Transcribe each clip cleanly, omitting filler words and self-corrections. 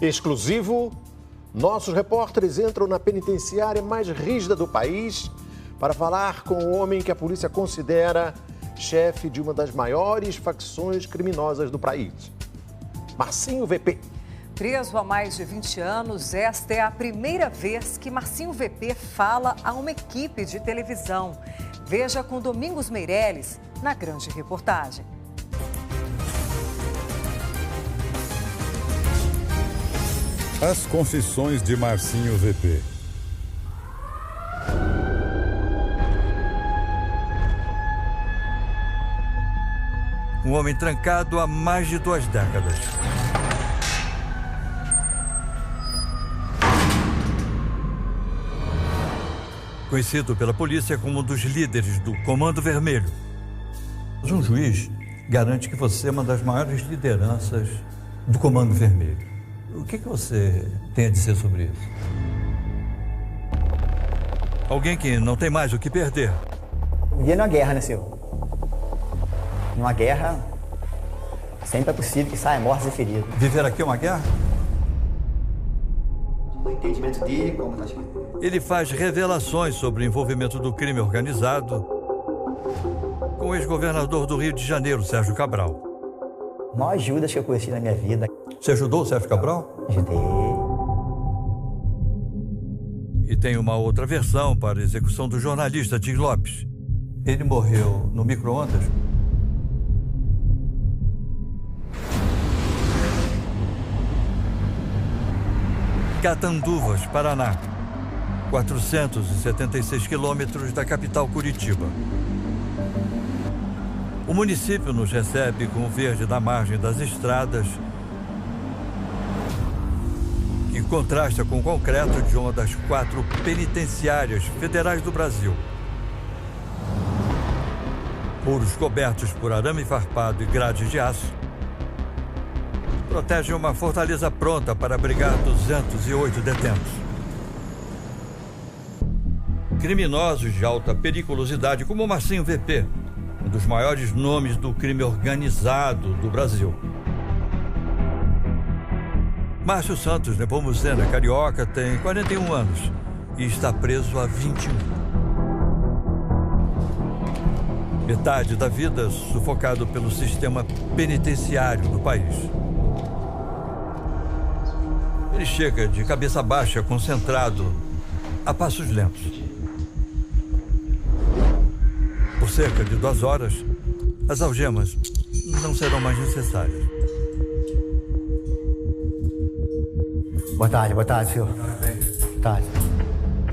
Exclusivo, nossos repórteres entram na penitenciária mais rígida do país para falar com o homem que a polícia considera chefe de uma das maiores facções criminosas do país. Marcinho VP. Preso há mais de 20 anos, esta é a primeira vez que Marcinho VP fala a uma equipe de televisão. Veja com Domingos Meirelles na grande reportagem. As confissões de Marcinho VP. Um homem trancado há mais de 2 décadas. Conhecido pela polícia como um dos líderes do Comando Vermelho. Um juiz garante que você é uma das maiores lideranças do Comando Vermelho. O que você tem a dizer sobre isso? Alguém que não tem mais o que perder. Viver numa guerra, né, senhor? Numa guerra, sempre é possível que saia mortos e feridos. Viver aqui é uma guerra? No entendimento dele, como nós chamamos. Ele faz revelações sobre o envolvimento do crime organizado com o ex-governador do Rio de Janeiro, Sérgio Cabral. Maior Judas que eu conheci na minha vida. Você ajudou o Sérgio Cabral? Ajudei. E tem uma outra versão para a execução do jornalista Tim Lopes. Ele morreu no micro-ondas. Catanduvas, Paraná. 476 quilômetros da capital Curitiba. O município nos recebe com o verde da margem das estradas, que contrasta com o concreto de uma das 4 penitenciárias federais do Brasil. Muros cobertos por arame farpado e grades de aço protegem uma fortaleza pronta para abrigar 208 detentos. Criminosos de alta periculosidade como Marcinho VP, um dos maiores nomes do crime organizado do Brasil. Márcio Santos Nepomucena, carioca, tem 41 anos e está preso há 21. Metade da vida sufocado pelo sistema penitenciário do país. Ele chega de cabeça baixa, concentrado, a passos lentos. Por cerca de 2 horas, as algemas não serão mais necessárias. Boa tarde, senhor. Boa tarde.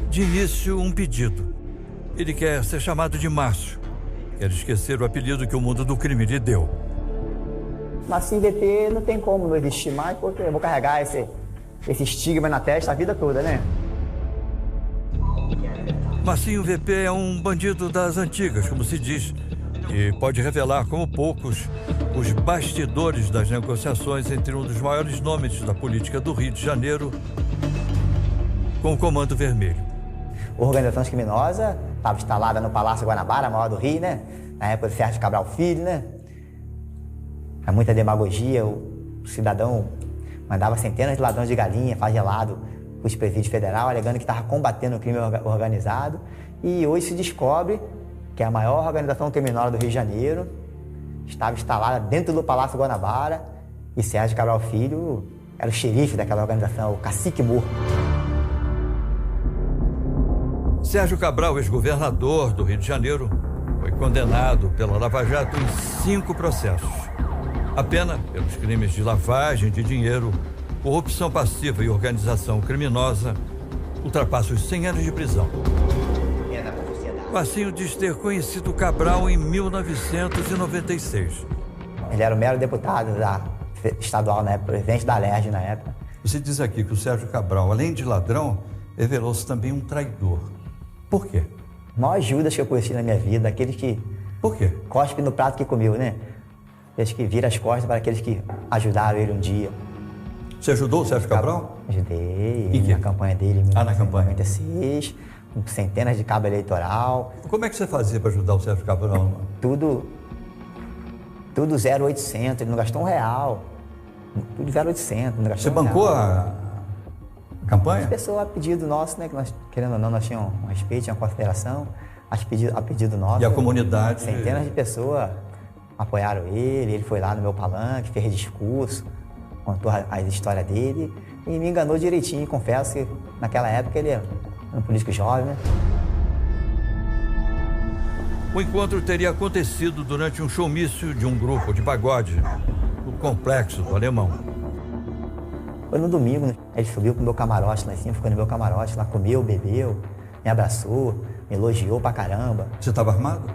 De início, um pedido. Ele quer ser chamado de Márcio. Quer esquecer o apelido que o mundo do crime lhe deu. Marcinho VP não tem como não existir mais, porque eu vou carregar esse estigma na testa a vida toda, né? Marcinho VP é um bandido das antigas, como se diz, e pode revelar, como poucos, os bastidores das negociações entre um dos maiores nomes da política do Rio de Janeiro com o Comando Vermelho. A organização criminosa estava instalada no Palácio Guanabara, maior do Rio, né? Na época do Sérgio Cabral Filho, né? É muita demagogia, o cidadão mandava centenas de ladrões de galinha, fagelado, os presídios federal, alegando que estava combatendo o crime organizado. E hoje se descobre que a maior organização criminosa do Rio de Janeiro estava instalada dentro do Palácio Guanabara e Sérgio Cabral Filho era o xerife daquela organização, o cacique morto. Sérgio Cabral, ex-governador do Rio de Janeiro, foi condenado pela Lava Jato em 5 processos. A pena pelos crimes de lavagem de dinheiro, corrupção passiva e organização criminosa ultrapassa os 100 anos de prisão. Marcinho diz ter conhecido Cabral em 1996. Ele era o mero deputado estadual na época, presidente da Alerj na época. Você diz aqui que o Sérgio Cabral, além de ladrão, revelou-se também um traidor. Por quê? O maior Judas que eu conheci na minha vida, aquele que... Por quê? Cospe no prato que comeu, né? Aqueles que viram as costas para aqueles que ajudaram ele um dia. Você ajudou o Sérgio Cabral? Ajudei, na campanha dele em na campanha. 1996, com centenas de cabo eleitoral. Como é que você fazia para ajudar o Sérgio Cabral? Tudo 0,800, ele não gastou R$1. Tudo 0,800. Não Você gastou bancou nada. a campanha? As pessoas, a pedido nosso, né, que nós, querendo ou não, nós tínhamos um respeito, uma consideração, a pedido nosso. E a comunidade? Centenas de pessoas apoiaram ele foi lá no meu palanque, fez discurso, contou as histórias dele e me enganou direitinho, confesso que naquela época ele era um político jovem, né? O encontro teria acontecido durante um showmício de um grupo de pagode no Complexo do Alemão. Foi no domingo, né? Ele subiu pro meu camarote lá em cima, ficou no meu camarote lá, comeu, bebeu, me abraçou, me elogiou pra caramba. Você estava armado?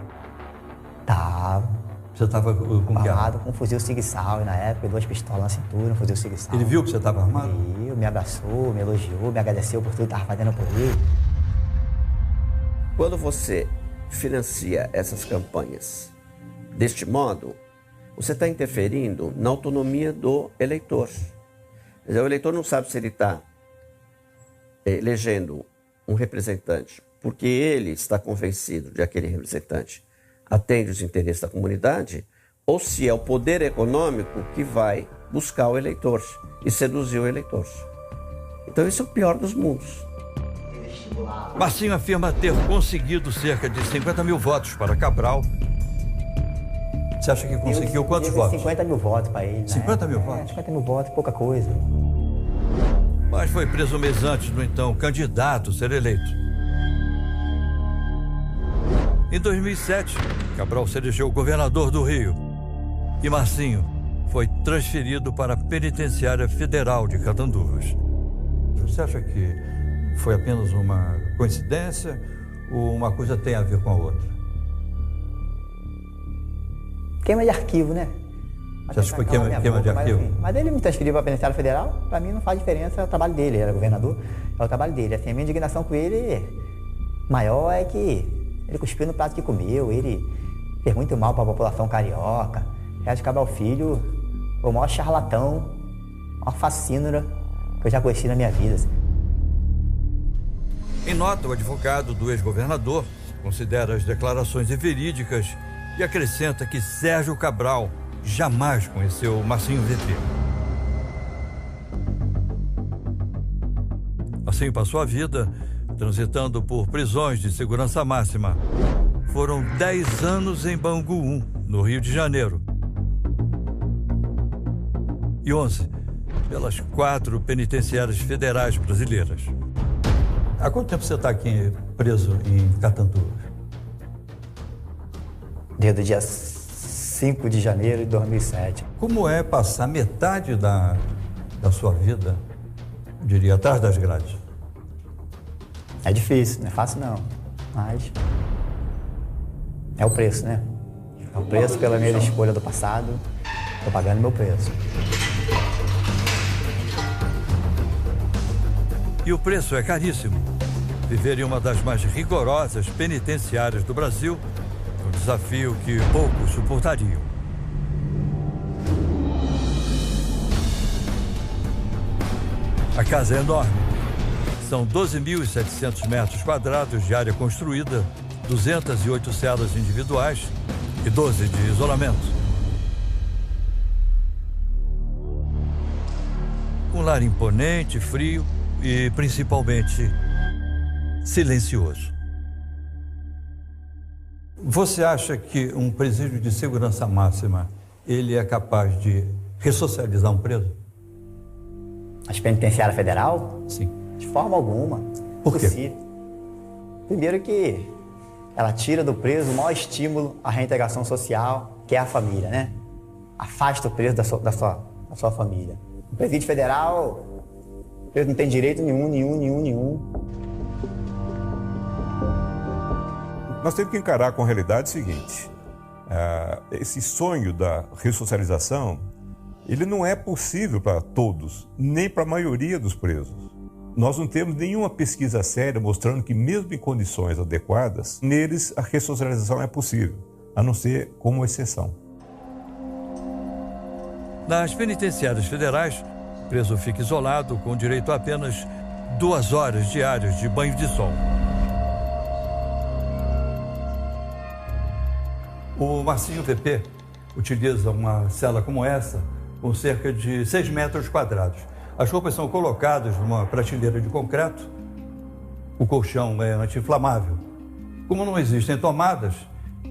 Tava. Você estava com que arma? Armado com um fuzil Sig-Sauer na época, 2 pistolas na cintura, um fuzil Sig-Sauer. Ele viu que você estava armado? Viu, me abraçou, me elogiou, me agradeceu por tudo que estava fazendo por ele. Quando você financia essas campanhas deste modo, você está interferindo na autonomia do eleitor. Quer dizer, o eleitor não sabe se ele está elegendo um representante porque ele está convencido de que aquele representante atende os interesses da comunidade, ou se é o poder econômico que vai buscar o eleitor e seduzir o eleitor. Então esse é o pior dos mundos. Marcinho afirma ter conseguido cerca de 50 mil votos para Cabral. Você acha que conseguiu quantos votos? 50 mil votos para ele. 50 mil votos? 50 mil votos, pouca coisa. Mas foi preso um mês antes do então candidato ser eleito. Em 2007, Cabral se elegeu governador do Rio e Marcinho foi transferido para a Penitenciária Federal de Catanduvas. Você acha que foi apenas uma coincidência ou uma coisa tem a ver com a outra? Queima de arquivo, né? Você acha que foi queima de arquivo? Mas ele me transferiu para a Penitenciária Federal, para mim não faz diferença, é o trabalho dele, ele era governador, é o trabalho dele. Assim, a minha indignação com ele maior é que ele cuspiu no prato que comeu, ele fez muito mal para a população carioca. Sérgio Cabral Filho foi o maior charlatão, a maior fascínora que eu já conheci na minha vida. Em nota, o advogado do ex-governador considera as declarações inverídicas e acrescenta que Sérgio Cabral jamais conheceu Marcinho VP. Marcinho passou a vida transitando por prisões de segurança máxima. Foram 10 anos em Bangu 1, no Rio de Janeiro. E 11 pelas 4 penitenciárias federais brasileiras. Há quanto tempo você está aqui preso em Catanduvas? Desde o dia 5 de janeiro de 2007. Como é passar metade da sua vida, eu diria, atrás das grades? É difícil, não é fácil não, mas é o preço, né? É o preço pela minha escolha do passado, estou pagando meu preço. E o preço é caríssimo. Viver em uma das mais rigorosas penitenciárias do Brasil é um desafio que poucos suportariam. A casa é enorme. São 12.700 metros quadrados de área construída, 208 celas individuais e 12 de isolamento. Um lar imponente, frio e, principalmente, silencioso. Você acha que um presídio de segurança máxima, ele é capaz de ressocializar um preso? As penitenciárias federal? Sim. De forma alguma. Por quê? Possível. Primeiro que ela tira do preso o maior estímulo à reintegração social, que é a família, né? Afasta o preso da sua família. No presídio federal, o preso não tem direito nenhum. Nós temos que encarar com a realidade o seguinte, esse sonho da ressocialização, ele não é possível para todos, nem para a maioria dos presos. Nós não temos nenhuma pesquisa séria mostrando que, mesmo em condições adequadas, neles a ressocialização é possível, a não ser como exceção. Nas penitenciárias federais, o preso fica isolado com direito a apenas 2 horas diárias de banho de sol. O Marcinho VP utiliza uma cela como essa com cerca de 6 metros quadrados. As roupas são colocadas numa prateleira de concreto. O colchão é anti-inflamável. Como não existem tomadas,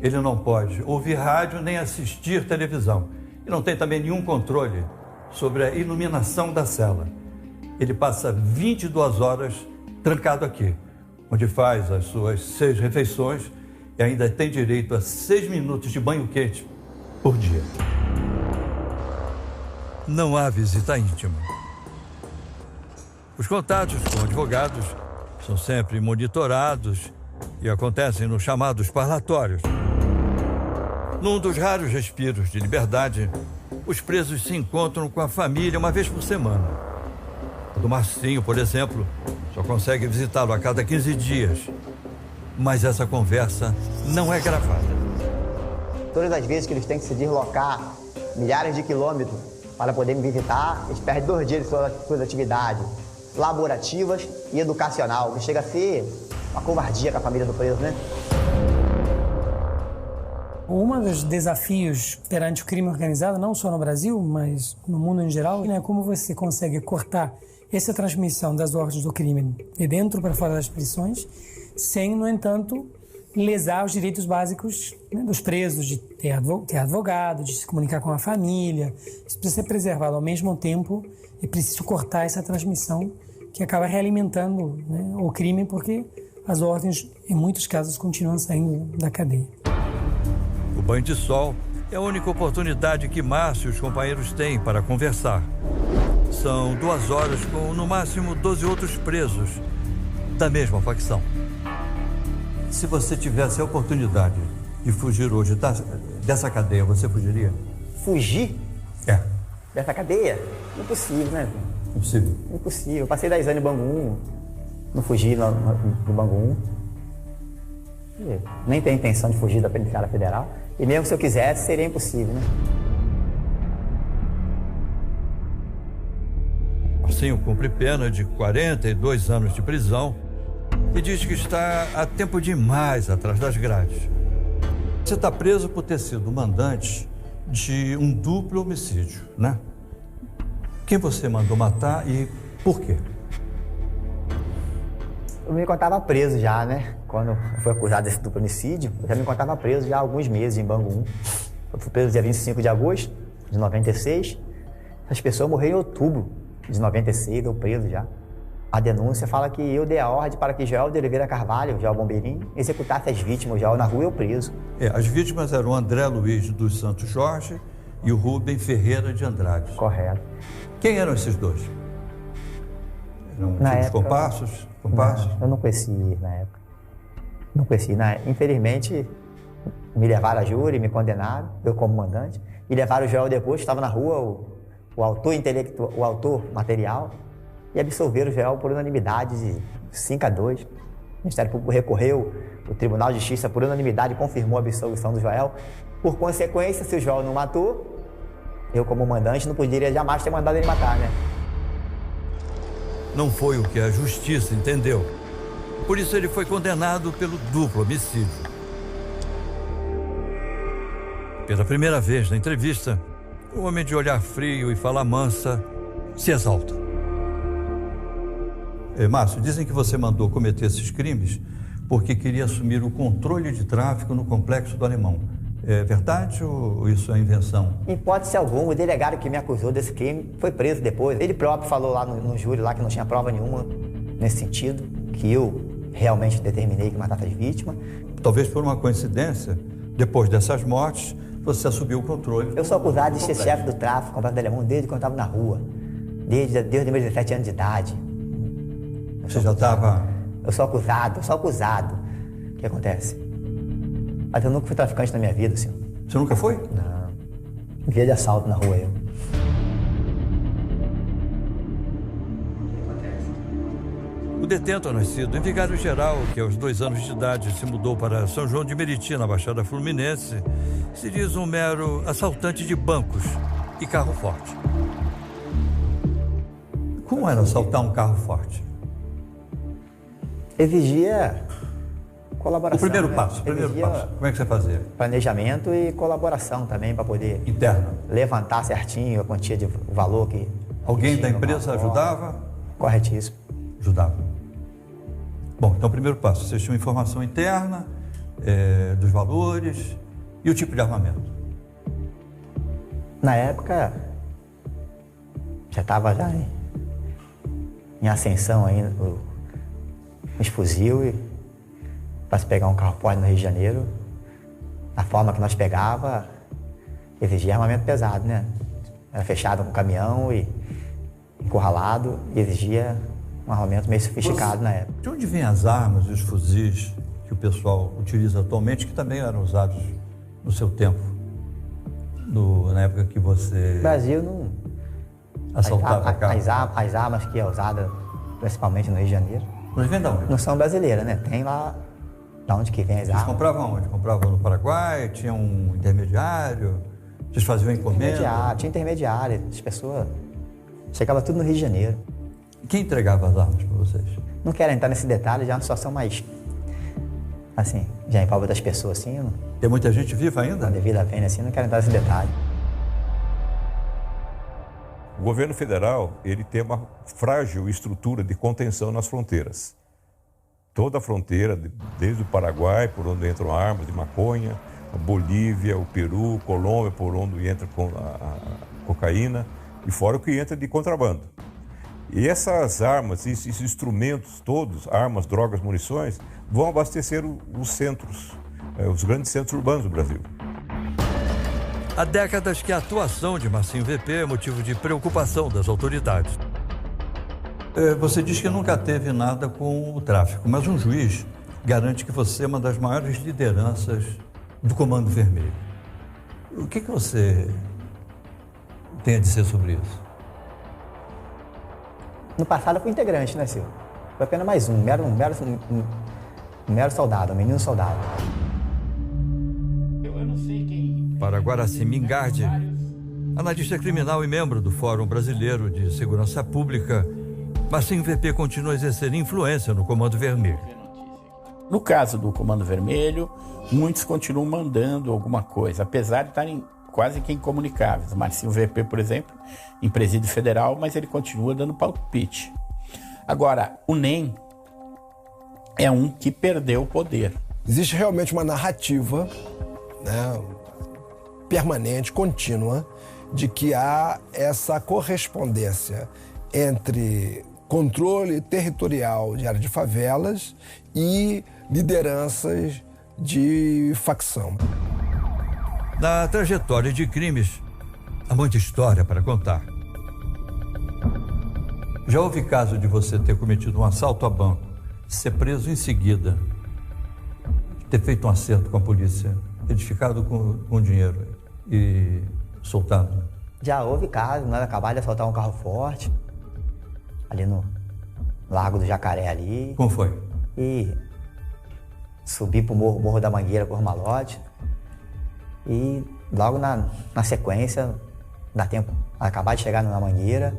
ele não pode ouvir rádio nem assistir televisão. E não tem também nenhum controle sobre a iluminação da cela. Ele passa 22 horas trancado aqui, onde faz as suas 6 refeições e ainda tem direito a 6 minutos de banho quente por dia. Não há visita íntima. Os contatos com advogados são sempre monitorados e acontecem nos chamados parlatórios. Num dos raros respiros de liberdade, os presos se encontram com a família uma vez por semana. O do Marcinho, por exemplo, só consegue visitá-lo a cada 15 dias. Mas essa conversa não é gravada. Todas as vezes que eles têm que se deslocar milhares de quilômetros para poder me visitar, eles perdem 2 dias de suas atividades laborativas e educacional, que chega a ser uma covardia com a família do preso, né? Um dos desafios perante o crime organizado, não só no Brasil, mas no mundo em geral, é como você consegue cortar essa transmissão das ordens do crime de dentro para fora das prisões, sem, no entanto, lesar os direitos básicos, né, dos presos, de ter advogado, de se comunicar com a família. Isso precisa ser preservado. Ao mesmo tempo, é preciso cortar essa transmissão que acaba realimentando, né, o crime, porque as ordens, em muitos casos, continuam saindo da cadeia. O banho de sol é a única oportunidade que Márcio e os companheiros têm para conversar. São 2 horas com, no máximo, 12 outros presos da mesma facção. Se você tivesse a oportunidade de fugir hoje dessa cadeia, você fugiria? Fugir? É. Dessa cadeia? Impossível, né? Impossível. Impossível. Eu passei 10 anos em Bangu 1, não fugi no Bangu 1. Nem tenho intenção de fugir da penitenciária federal. E mesmo se eu quisesse, seria impossível, né? Marcinho cumpre pena de 42 anos de prisão e diz que está há tempo demais atrás das grades. Você está preso por ter sido mandante de um duplo homicídio, né? Quem você mandou matar e por quê? Eu me encontrava preso já, né? Quando eu fui acusado desse duplo homicídio, eu já me encontrava preso já há alguns meses em Bangu 1. Eu fui preso dia 25 de agosto de 96. Essas pessoas morreram em outubro de 96, eu preso já. A denúncia fala que eu dei a ordem para que Joel de Oliveira Carvalho, Joel Bombeirinho, executasse as vítimas, Joel na rua e eu preso. As vítimas eram o André Luiz dos Santos Jorge e o Rubem Ferreira de Andrade. Correto. Quem eram esses dois? Eram época, compassos? Não, eu não conheci na época. Não conheci. Infelizmente, me levaram a júri, me condenaram, eu como mandante, e levaram o Joel depois, estava na rua, o autor intelectual, o autor material, e absolveram o Joel por unanimidade de 5-2. O Ministério Público recorreu, o Tribunal de Justiça, por unanimidade, confirmou a absolvição do Joel. Por consequência, se o Joel não matou, eu, como mandante, não poderia jamais ter mandado ele matar, né? Não foi o que a justiça entendeu. Por isso ele foi condenado pelo duplo homicídio. Pela primeira vez na entrevista, o homem de olhar frio e fala mansa se exalta. Márcio, dizem que você mandou cometer esses crimes porque queria assumir o controle de tráfico no Complexo do Alemão. É verdade ou isso é invenção? Em hipótese alguma, o delegado que me acusou desse crime foi preso depois. Ele próprio falou lá no júri lá que não tinha prova nenhuma nesse sentido, que eu realmente determinei que matasse as vítimas. Talvez por uma coincidência, depois dessas mortes, você assumiu o controle. Eu sou acusado de ser chefe do tráfico Complexo do Alemão desde quando eu estava na rua, desde meus 17 anos de idade. Você já estava... Eu sou acusado. O que acontece? Mas eu nunca fui traficante na minha vida, senhor. Você nunca foi? Não. Via de assalto na rua, eu. O detento nascido em Vigário Geral, que aos 2 anos de idade se mudou para São João de Meriti, na Baixada Fluminense, se diz um mero assaltante de bancos e carro forte. Como era assaltar um carro forte? Exigia colaboração. O primeiro né? passo, como é que você fazia? Planejamento e colaboração também para poder Interno. levantar certinho a quantia de valor que... Alguém que da tinha empresa numa ajudava? Corretíssimo. Ajudava. Bom, então o primeiro passo, vocês tinham informação interna, dos valores e o tipo de armamento. Na época, já estava em ascensão ainda os fuzil para se pegar um carro forte no Rio de Janeiro. A forma que nós pegava exigia armamento pesado, né? Era fechado com caminhão e encurralado e exigia um armamento meio sofisticado na época. De onde vêm as armas e os fuzis que o pessoal utiliza atualmente, que também eram usados no seu tempo? Na época que você... O Brasil não... assaltava carros? As armas que é usada principalmente no Rio de Janeiro Mas vem da onde? não são brasileiras, né? Tem lá de onde que vem as Vocês armas. compravam onde? Compravam no Paraguai? Tinha um intermediário? Vocês faziam encomenda? Tinha intermediário, as pessoas... Chegava tudo no Rio de Janeiro. Quem entregava as armas para vocês? Não quero entrar nesse detalhe, já é uma situação mais... Assim, já envolve das pessoas, assim, Tem muita gente viva ainda? devido à venda, assim, não quero entrar nesse detalhe. O governo federal, ele tem uma frágil estrutura de contenção nas fronteiras. Toda a fronteira, desde o Paraguai, por onde entram armas de maconha, a Bolívia, o Peru, Colômbia, por onde entra a cocaína, e fora o que entra de contrabando. E essas armas, esses instrumentos todos, armas, drogas, munições, vão abastecer os centros, os grandes centros urbanos do Brasil. Há décadas que a atuação de Marcinho VP é motivo de preocupação das autoridades. Você diz que nunca teve nada com o tráfico, mas um juiz garante que você é uma das maiores lideranças do Comando Vermelho. O que você tem a dizer sobre isso? No passado eu fui integrante, né, Silvio? Foi apenas mais um mero soldado, um menino soldado. Para Guaraci Mingardi, analista criminal e membro do Fórum Brasileiro de Segurança Pública, Marcinho VP continua a exercer influência no Comando Vermelho. No caso do Comando Vermelho, muitos continuam mandando alguma coisa, apesar de estarem quase que incomunicáveis. O Marcinho VP, por exemplo, em presídio federal, mas ele continua dando palpite. Agora, o NEM é um que perdeu o poder. Existe realmente uma narrativa, né, permanente, contínua, de que há essa correspondência entre controle territorial de área de favelas e lideranças de facção. Na trajetória de crimes, há muita história para contar. Já houve caso de você ter cometido um assalto a banco, ser preso em seguida, ter feito um acerto com a polícia, ter ficado com dinheiro e soltado? Já houve caso, nós acabamos de assaltar um carro forte, ali no Largo do Jacaré ali. Como foi? E subi pro Morro da Mangueira, por Malote. E logo na sequência, dá tempo, acabar de chegar na Mangueira,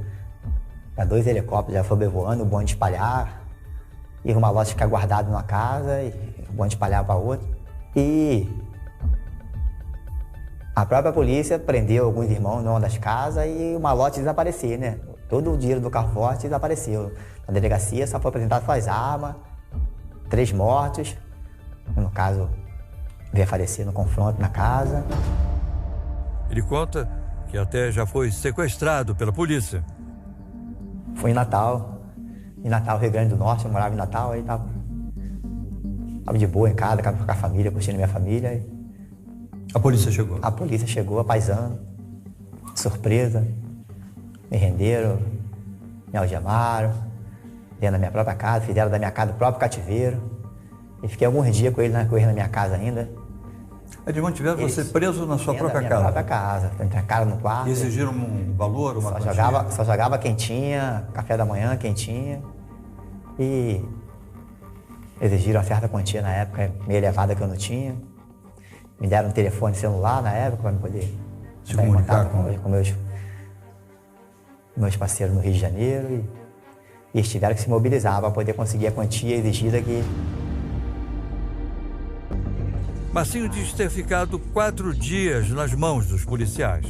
já 2 helicópteros já sobrevoando, o bonde espalhar, e o Malote ficar guardado numa casa, e o bonde espalhar para outra. E a própria polícia prendeu alguns irmãos numa das casas e o Malote desapareceu, né? Todo o dinheiro do carro forte desapareceu. Na delegacia só foi apresentado suas armas, 3 mortos, no caso veio a falecer no confronto na casa. Ele conta que até já foi sequestrado pela polícia. Foi em Natal, Rio Grande do Norte, eu morava em Natal, aí tava de boa em casa, com a família, curtindo minha família. A polícia chegou? A polícia chegou, apaisando, surpresa, me renderam, me algemaram, dentro da minha própria casa, fizeram da minha casa o próprio cativeiro. E fiquei alguns dias com ele na minha casa ainda. Eles mantiveram você preso na sua própria casa? Na própria casa, trancaram no quarto. E exigiram um valor, uma quantia? Só jogava quentinha, café da manhã quentinha. E exigiram uma certa quantia na época, meio elevada que eu não tinha. Me deram um telefone celular na época para me poder se comunicar com meus parceiros no Rio de Janeiro. E eles tiveram que se mobilizar para poder conseguir a quantia exigida que Marcinho diz ter ficado 4 dias nas mãos dos policiais.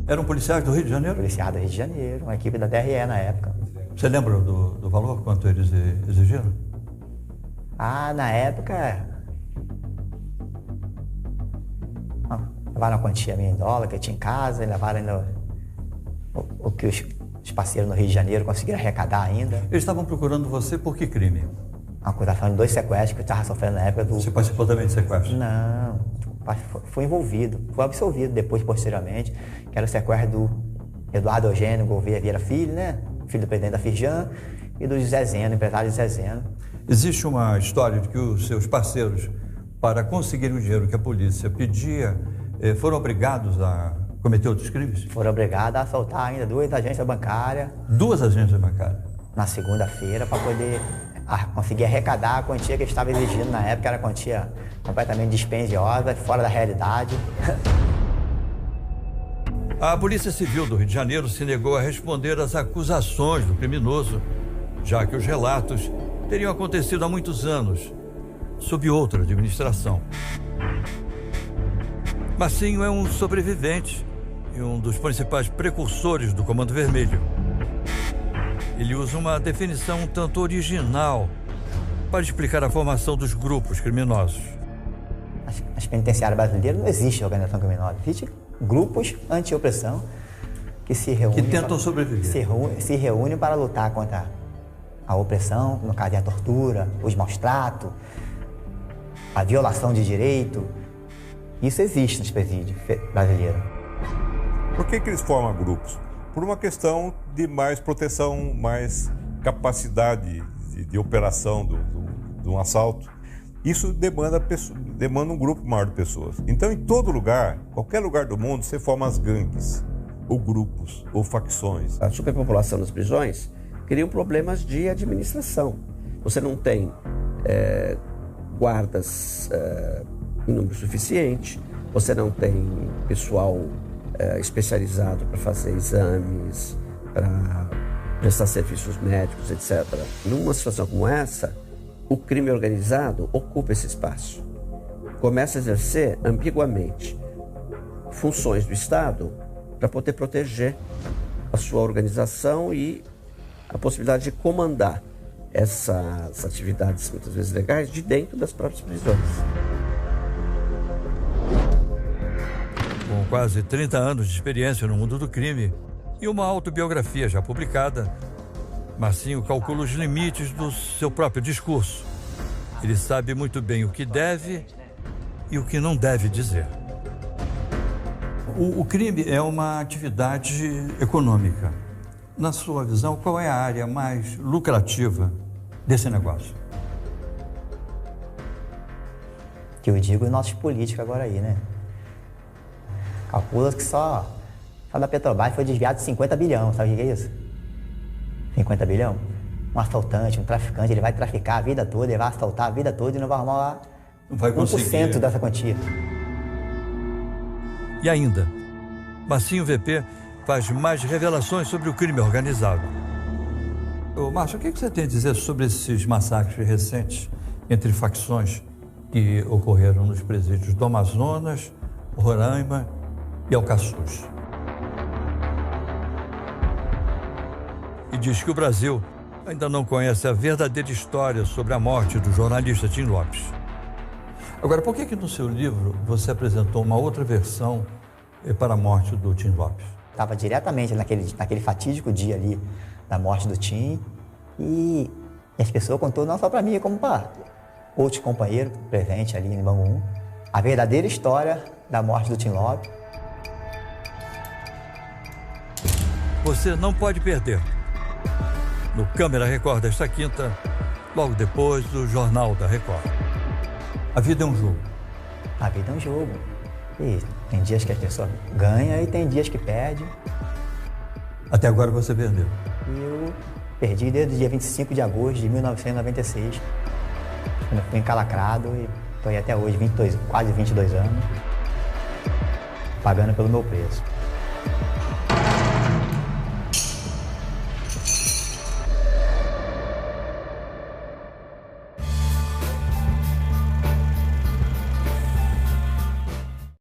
Eram policiais do Rio de Janeiro? Policiais do Rio de Janeiro, uma equipe da DRE na época. Você lembra do valor, quanto eles exigiram? Na época... levaram a quantia minha em dólar que eu tinha em casa, e levaram ainda o que os parceiros no Rio de Janeiro conseguiram arrecadar ainda. Eles estavam procurando você por que crime? Uma acusação de 2 sequestros que eu estava sofrendo na época do... Você participou também de sequestro? Não, fui envolvido, fui absolvido depois, posteriormente, que era o sequestro do Eduardo Eugênio Gouveia Vieira Filho, né? Filho do presidente da Firjan, e do José Zeno, empresário José Zeno. Existe uma história de que os seus parceiros, para conseguirem o dinheiro que a polícia pedia, foram obrigados a cometer outros crimes? Foram obrigados a assaltar ainda 2 agências bancárias. 2 agências bancárias? Na segunda-feira, para poder conseguir arrecadar a quantia que eles estavam exigindo na época, era quantia completamente dispendiosa, fora da realidade. A Polícia Civil do Rio de Janeiro se negou a responder às acusações do criminoso, já que os relatos teriam acontecido há muitos anos, sob outra administração. Marcinho é um sobrevivente e um dos principais precursores do Comando Vermelho. Ele usa uma definição um tanto original para explicar a formação dos grupos criminosos. Nas penitenciárias brasileiras não existe organização criminosa, existe grupos anti-opressão que se reúnem... Que tentam sobreviver. Se reúnem para lutar contra a opressão, no caso a tortura, os maus-tratos, a violação de direito. Isso existe nos presídios brasileiros. Por que eles formam grupos? Por uma questão de mais proteção, mais capacidade de operação de um assalto. Isso demanda um grupo maior de pessoas. Então, em todo lugar, qualquer lugar do mundo, você forma as gangues, ou grupos, ou facções. A superpopulação nas prisões cria problemas de administração. Você não tem guardas em número suficiente, você não tem pessoal especializado para fazer exames, para prestar serviços médicos, etc. Numa situação como essa, o crime organizado ocupa esse espaço. Começa a exercer ambiguamente funções do Estado para poder proteger a sua organização e a possibilidade de comandar essas atividades, muitas vezes legais, de dentro das próprias prisões. Com quase 30 anos de experiência no mundo do crime e uma autobiografia já publicada, Marcinho calcula os limites do seu próprio discurso. Ele sabe muito bem o que deve e o que não deve dizer. O crime é uma atividade econômica. Na sua visão, qual é a área mais lucrativa desse negócio? Que eu digo os nossos políticos agora aí, né? Calcula que só da Petrobras foi desviado 50 bilhões, sabe o que é isso? 50 bilhões? Um assaltante, um traficante, ele vai traficar a vida toda, ele vai assaltar a vida toda e não vai arrumar 1% dessa quantia. E ainda, Marcinho VP faz mais revelações sobre o crime organizado. Márcio, o que você tem a dizer sobre esses massacres recentes entre facções que ocorreram nos presídios do Amazonas, Roraima e Alcaçuz? E diz que o Brasil ainda não conhece a verdadeira história sobre a morte do jornalista Tim Lopes. Agora, por que no seu livro você apresentou uma outra versão para a morte do Tim Lopes? Estava diretamente naquele fatídico dia ali da morte do Tim e as pessoas contou não só para mim, como para outros companheiros presentes ali em Bangu, a verdadeira história da morte do Tim Lopes. Você não pode perder. No Câmera Record desta quinta, logo depois do Jornal da Record. A vida é um jogo. A vida é um jogo. E tem dias que a pessoa ganha e tem dias que perde. Até agora você perdeu? Eu perdi desde o dia 25 de agosto de 1996. Quando eu fui encalacrado e estou aí até hoje, quase 22 anos, pagando pelo meu preço.